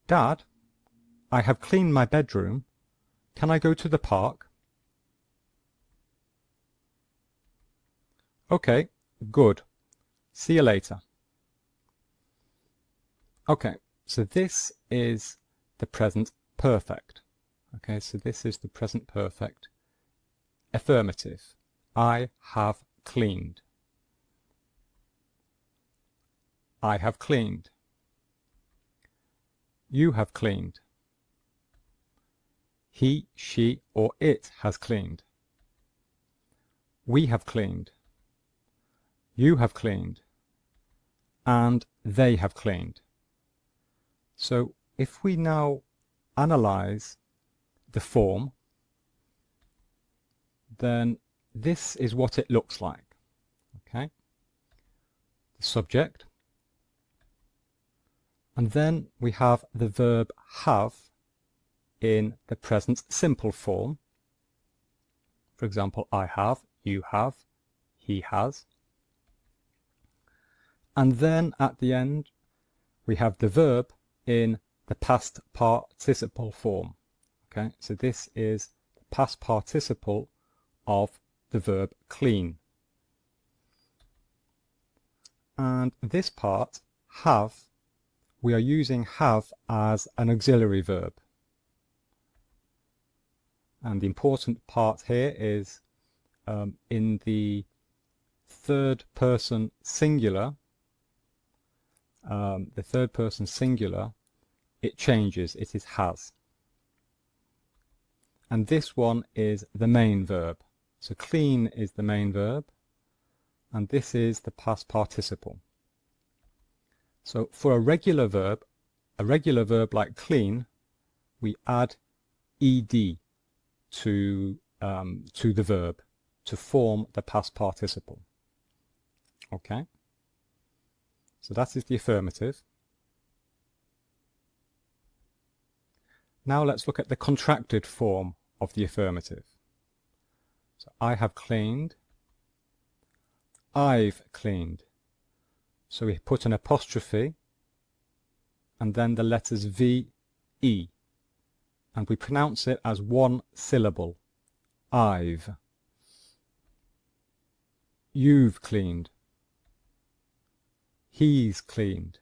Dad, I have cleaned my bedroom. Can I go to the park? Okay, good. See you later. Okay, so this is the present perfect. Okay, so this is the present perfect affirmative. I have cleaned. I have cleaned. You have cleaned. He, she, or it has cleaned. We have cleaned. You have cleaned. And they have cleaned. So if we now analyze the form, then this is what it looks like. Okay, the subject, and then we have the verb have in the present simple form. For example, I have, you have, he has. And then at the end we have the verb in the past participle form. Okay, so this is the past participle of the verb clean. And this part, have, we are using have as an auxiliary verb. And the important part here is in the third person singular, it changes, it is has. And this one is the main verb. So clean is the main verb, and this is the past participle. So for a regular verb like clean, we add ed to the verb to form the past participle. Okay, so that is the affirmative. Now let's look at the contracted form of the affirmative. So I have cleaned, I've cleaned. So we put an apostrophe and then the letters V, E, and we pronounce it as one syllable, I've. You've cleaned. He's cleaned.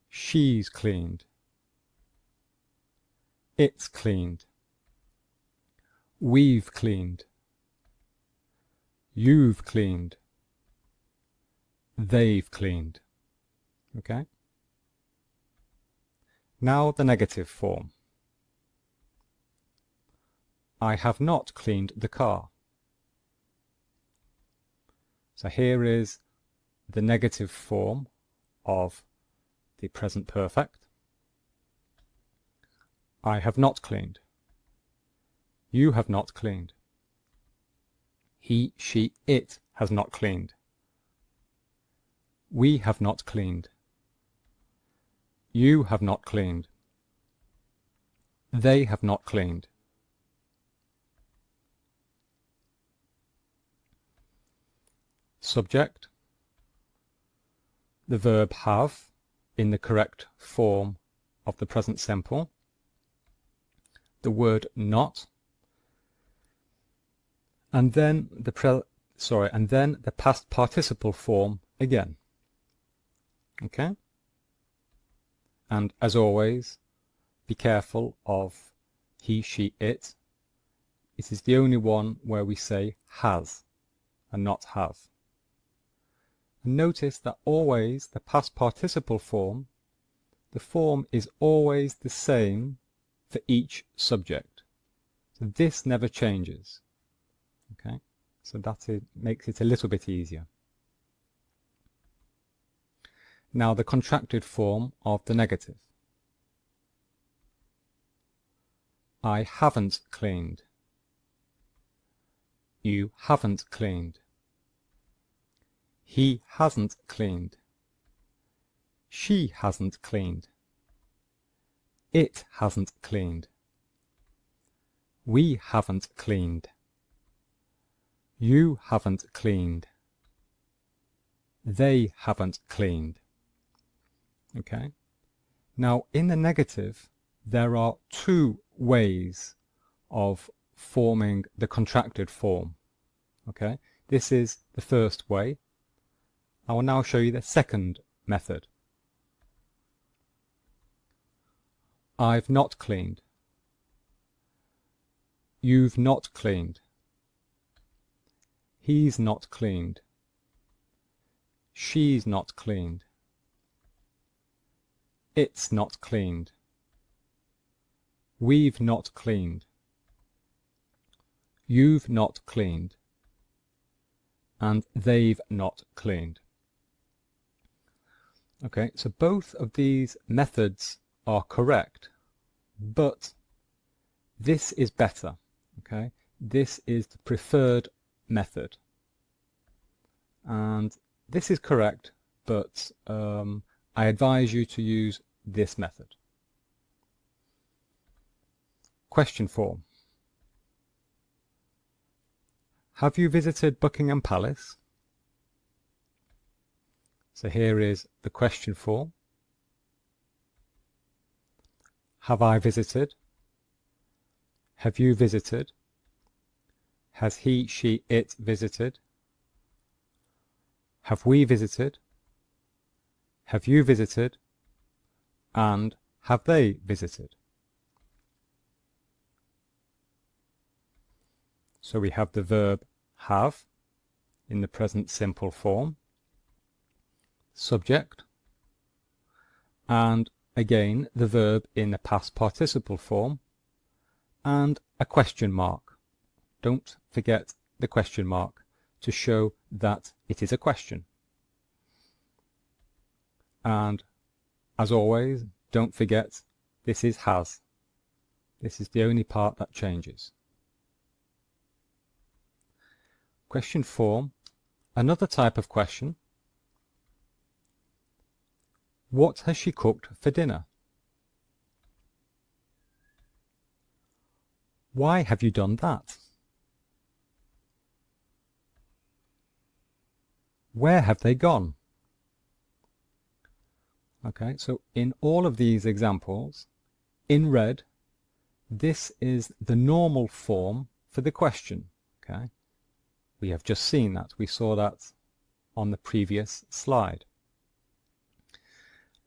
She's cleaned. It's cleaned. We've cleaned. You've cleaned. They've cleaned. Okay? Now the negative form. I have not cleaned the car. So here is the negative form of the present perfect. I have not cleaned. You have not cleaned. He, she, it has not cleaned. We have not cleaned. You have not cleaned. They have not cleaned. Subject, the verb have in the correct form of the present simple. The word not, and then the past participle form again. Okay? And as always, be careful of he, she, it. It is the only one where we say has and not have. And notice that always the past participle form, the form is always the same for each subject. So this never changes. Okay, so that makes it a little bit easier. Now the contracted form of the negative. I haven't cleaned. You haven't cleaned. He hasn't cleaned. She hasn't cleaned. It hasn't cleaned. We haven't cleaned. You haven't cleaned. They haven't cleaned. Okay? Now in the negative there are two ways of forming the contracted form. Okay, this is the first way. I will now show you the second method. I've not cleaned. You've not cleaned. He's not cleaned. She's not cleaned. It's not cleaned. We've not cleaned. You've not cleaned. And they've not cleaned. Okay, so both of these methods are correct, but this is better. Okay, this is the preferred method, and this is correct, but I advise you to use this method. Question form. Have you visited Buckingham Palace? So here is the question form. Have I visited? Have you visited? Has he, she, it visited? Have we visited? Have you visited? And have they visited? So we have the verb have in the present simple form, subject, and again the verb in the past participle form, and a question mark. Don't forget the question mark to show that it is a question. And as always, don't forget this is has. This is the only part that changes. Question form, another type of question. What has she cooked for dinner? Why have you done that? Where have they gone? Okay, so in all of these examples, in red, this is the normal form for the question. Okay, we have just seen that. We saw that on the previous slide.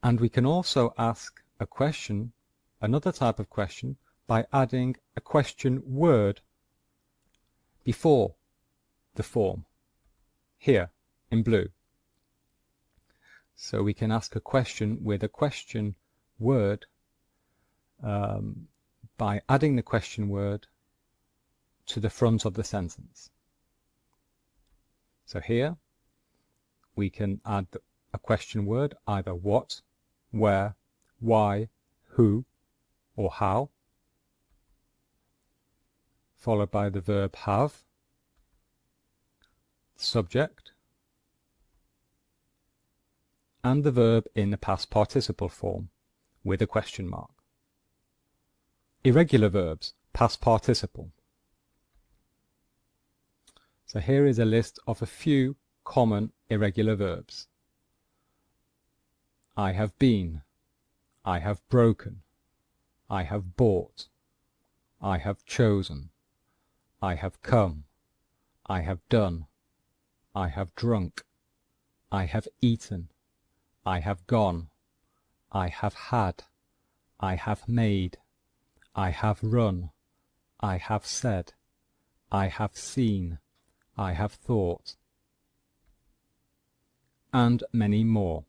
And we can also ask a question, another type of question, by adding a question word before the form, here in blue. So we can ask a question with a question word by adding the question word to the front of the sentence. So here we can add a question word, either what, where, why, who, or how, followed by the verb have, subject, and the verb in the past participle form with a question mark. Irregular verbs, past participle. So here is a list of a few common irregular verbs. I have been, I have broken, I have bought, I have chosen, I have come, I have done, I have drunk, I have eaten, I have gone, I have had, I have made, I have run, I have said, I have seen, I have thought, and many more.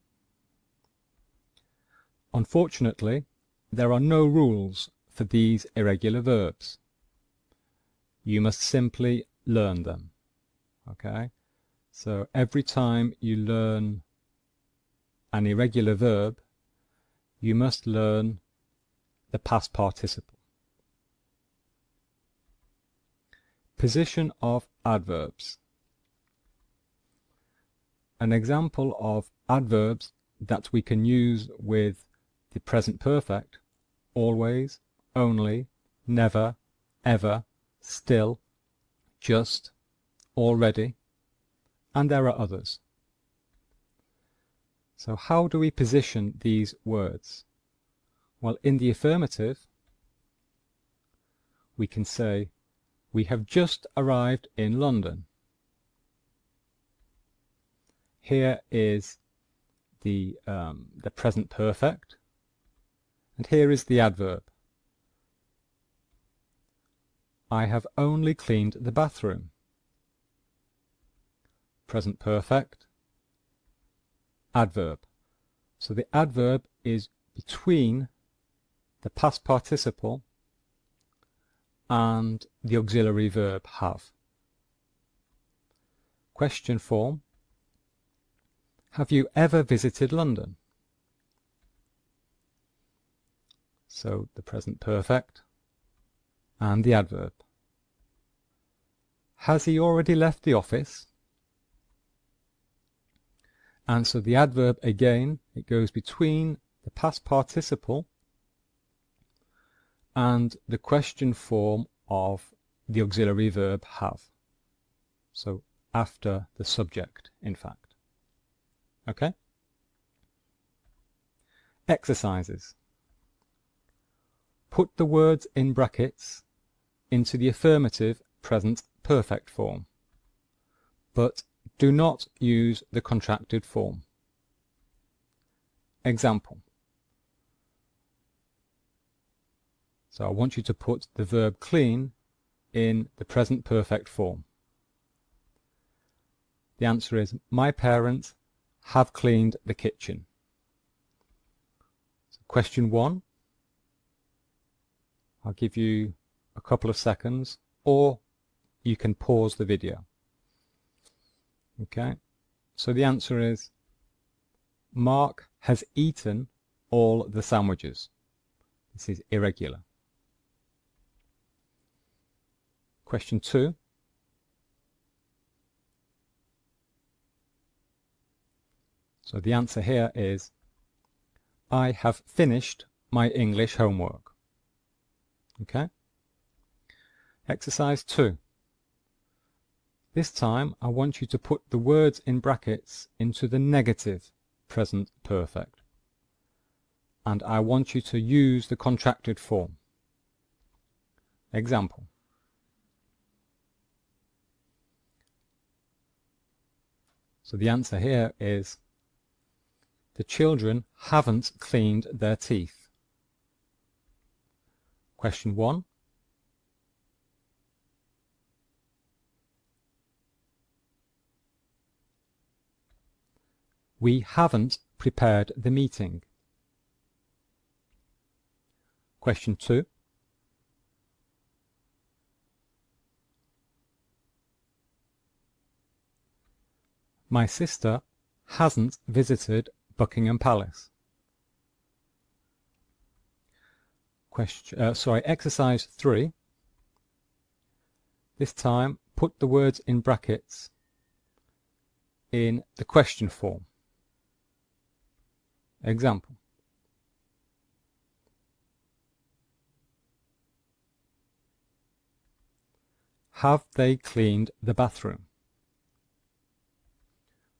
Unfortunately, there are no rules for these irregular verbs. You must simply learn them. Okay? So every time you learn an irregular verb, you must learn the past participle. Position of adverbs. An example of adverbs that we can use with the present perfect: always, only, never, ever, still, just, already, and there are others. So how do we position these words? Well, in the affirmative, we can say, we have just arrived in London. Here is the present perfect, and here is the adverb. I have only cleaned the bathroom. Present perfect, adverb. So the adverb is between the past participle and the auxiliary verb have. Question form. Have you ever visited London? So the present perfect and the adverb. Has he already left the office? And so the adverb, again, it goes between the past participle and the question form of the auxiliary verb have. So after the subject, in fact. Okay? Exercises. Put the words in brackets into the affirmative present perfect form, but do not use the contracted form. Example. So I want you to put the verb clean in the present perfect form. The answer is, my parents have cleaned the kitchen. So question 1. I'll give you a couple of seconds, or you can pause the video. Okay, so the answer is, Mark has eaten all the sandwiches. This is irregular. Question 2. So the answer here is, I have finished my English homework. Okay. Exercise 2. This time I want you to put the words in brackets into the negative present perfect. And I want you to use the contracted form. Example. So the answer here is, the children haven't cleaned their teeth. Question 1. We haven't prepared the meeting. Question 2. My sister hasn't visited Buckingham Palace. Exercise 3. This time put the words in brackets in the question form. Example. Have they cleaned the bathroom?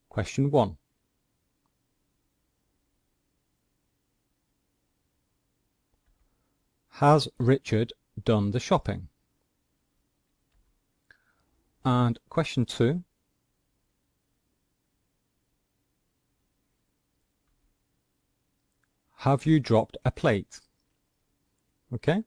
Question 1. Has Richard done the shopping? And question 2. Have you dropped a plate? Okay.